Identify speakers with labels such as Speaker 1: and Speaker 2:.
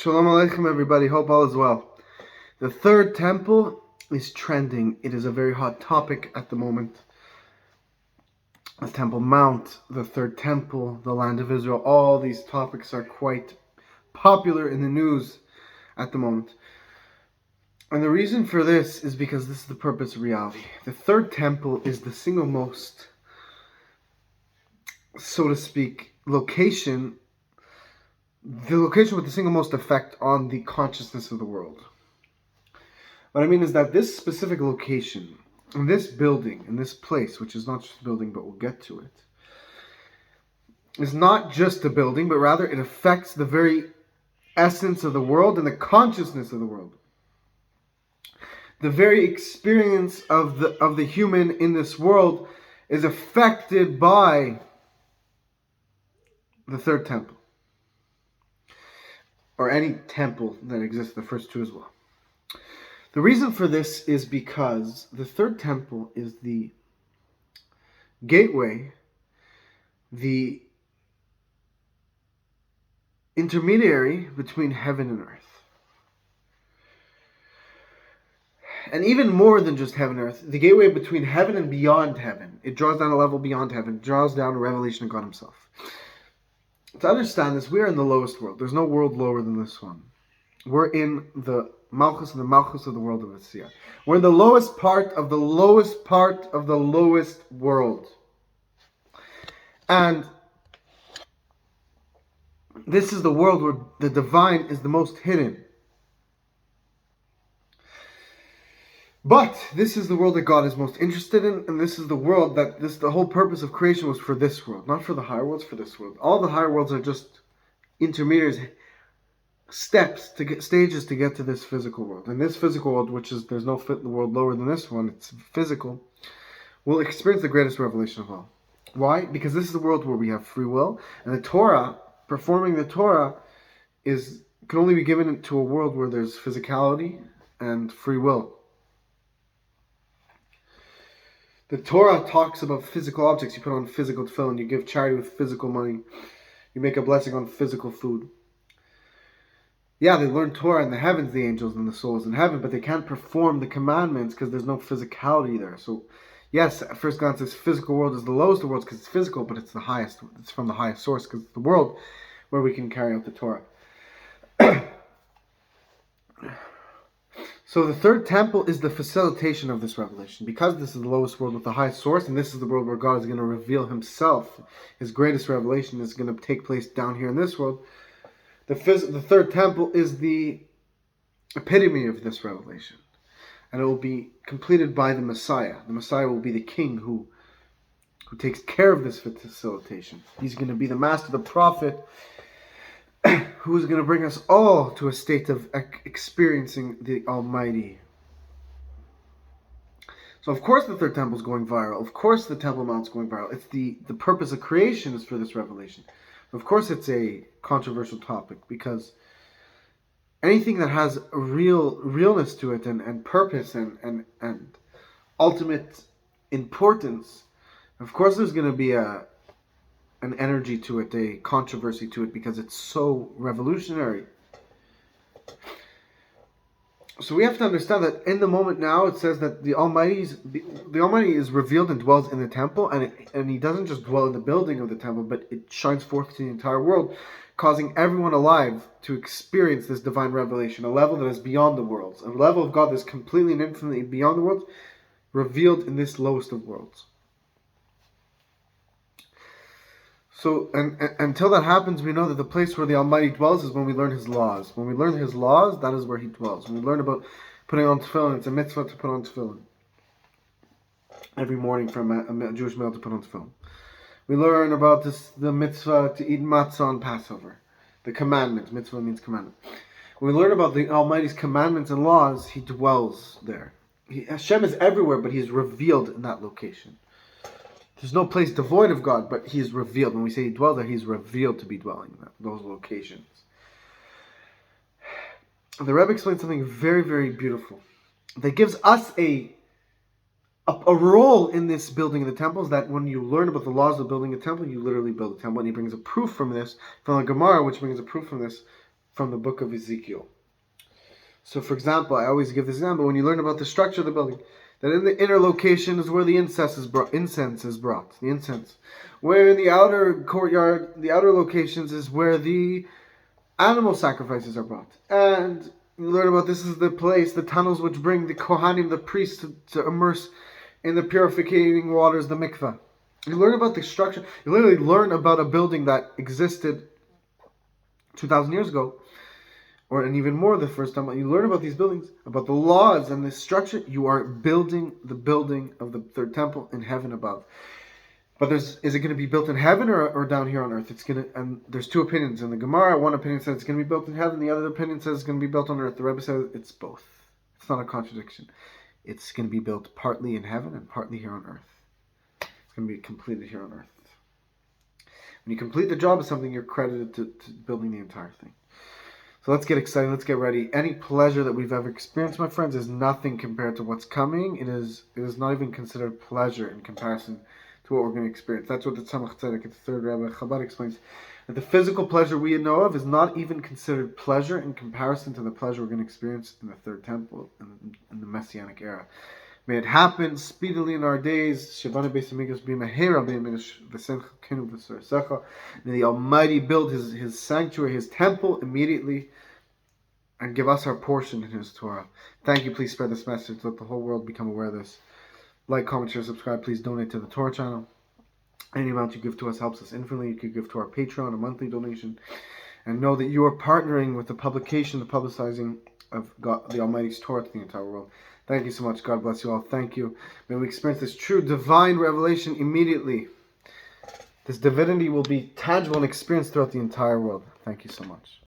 Speaker 1: Shalom Aleichem, everybody. Hope all is well. The third temple is trending. It is a very hot topic at the moment. The Temple Mount, the third temple, the land of Israel, all these topics are quite popular in the news at the moment. And the reason for this is because this is the purpose of reality. The third temple is the single most, so to speak, location with the single most effect on the consciousness of the world. What I mean is that this specific location, in this building, in this place, which is not just a building, but we'll get to it, is not just a building, but rather it affects the very essence of the world and the consciousness of the world. The very experience of the human in this world is affected by the third temple. Or any temple that exists, the first two as well. The reason for this is because the third temple is the gateway, the intermediary between heaven and earth. And even more than just heaven and earth, the gateway between heaven and beyond heaven. It draws down a level beyond heaven. It draws down a revelation of God himself. To understand this, we are in the lowest world. There's no world lower than this one. We're in the Malchus of the world of Mashiach. We're in the lowest part of the lowest part of the lowest world. And this is the world where the divine is the most hidden. But this is the world that God is most interested in, and this is the world that the whole purpose of creation was for this world, not for the higher worlds, for this world. All the higher worlds are just intermediaries, stages to get to this physical world. And this physical world, which is, there's no world lower than this one, it's physical, will experience the greatest revelation of all. Why? Because this is the world where we have free will, and the Torah, performing the Torah, can only be given to a world where there's physicality and free will. The Torah talks about physical objects. You put on physical tefillin, you give charity with physical money, you make a blessing on physical food. Yeah, they learn Torah in the heavens, the angels and the souls in heaven, but they can't perform the commandments because there's no physicality there. So, yes, at first glance, this physical world is the lowest of worlds because it's physical, but it's the highest. It's from the highest source because it's the world where we can carry out the Torah. So the third temple is the facilitation of this revelation. Because this is the lowest world with the highest source, and this is the world where God is going to reveal himself, his greatest revelation is going to take place down here in this world. The third temple is the epitome of this revelation. And it will be completed by the Messiah. The Messiah will be the king who takes care of this facilitation. He's going to be the master, the prophet, who is going to bring us all to a state of experiencing the Almighty. So of course the third temple is going viral. Of course the Temple Mount is going viral. It's the purpose of creation is for this revelation. Of course it's a controversial topic because anything that has a realness to it and purpose and ultimate importance, of course there's going to be an energy to it, a controversy to it, because it's so revolutionary. So we have to understand that in the moment now, it says that the Almighty is revealed and dwells in the temple, and he doesn't just dwell in the building of the temple, but it shines forth to the entire world, causing everyone alive to experience this divine revelation, a level that is beyond the worlds, a level of God that is completely and infinitely beyond the worlds, revealed in this lowest of worlds. So, and until that happens, we know that the place where the Almighty dwells is when we learn his laws. When we learn his laws, that is where he dwells. When we learn about putting on tefillin, it's a mitzvah to put on tefillin. Every morning from a Jewish male to put on tefillin. We learn about the mitzvah to eat matzah on Passover. The commandment. Mitzvah means commandment. When we learn about the Almighty's commandments and laws, he dwells there. Hashem is everywhere, but he is revealed in that location. There's no place devoid of God, but he is revealed. When we say he dwells there, he's revealed to be dwelling in those locations. The Rebbe explains something very, very beautiful that gives us a role in this building of the temples, that when you learn about the laws of building a temple, you literally build a temple. And he brings a proof from this, from the Gemara, which brings a proof from this, from the book of Ezekiel. So, for example, I always give this example, when you learn about the structure of the building, that in the inner location is where the incense is brought, the incense. Where in the outer courtyard, the outer locations is where the animal sacrifices are brought. And you learn about this is the place, the tunnels which bring the Kohanim, the priests, to immerse in the purifying waters, the mikveh. You learn about the structure. You literally learn about a building that existed 2,000 years ago, and even more the first time you learn about these buildings, about the laws and the structure. You are building the building of the third temple in heaven above. But is it going to be built in heaven or down here on earth? And there's two opinions in the Gemara. One opinion says it's going to be built in heaven. The other opinion says it's going to be built on earth. The Rebbe says it's both. It's not a contradiction. It's going to be built partly in heaven and partly here on earth. It's going to be completed here on earth. When you complete the job of something, you're credited to building the entire thing. So let's get excited. Let's get ready. Any pleasure that we've ever experienced, my friends, is nothing compared to what's coming. It is not even considered pleasure in comparison to what we're going to experience. That's what the Tanach said. The third Rebbe Chabad explains that the physical pleasure we know of is not even considered pleasure in comparison to the pleasure we're going to experience in the third temple in the Messianic era. May it happen speedily in our days. May the Almighty build His sanctuary, His temple immediately, and give us our portion in His Torah. Thank you. Please spread this message. Let the whole world become aware of this. Like, comment, share, subscribe. Please donate to the Torah Channel. Any amount you give to us helps us infinitely. You could give to our Patreon, a monthly donation. And know that you are partnering with the publication, the publicizing of God, the Almighty's Torah to the entire world. Thank you so much. God bless you all. Thank you. May we experience this true divine revelation immediately. This divinity will be tangible and experienced throughout the entire world. Thank you so much.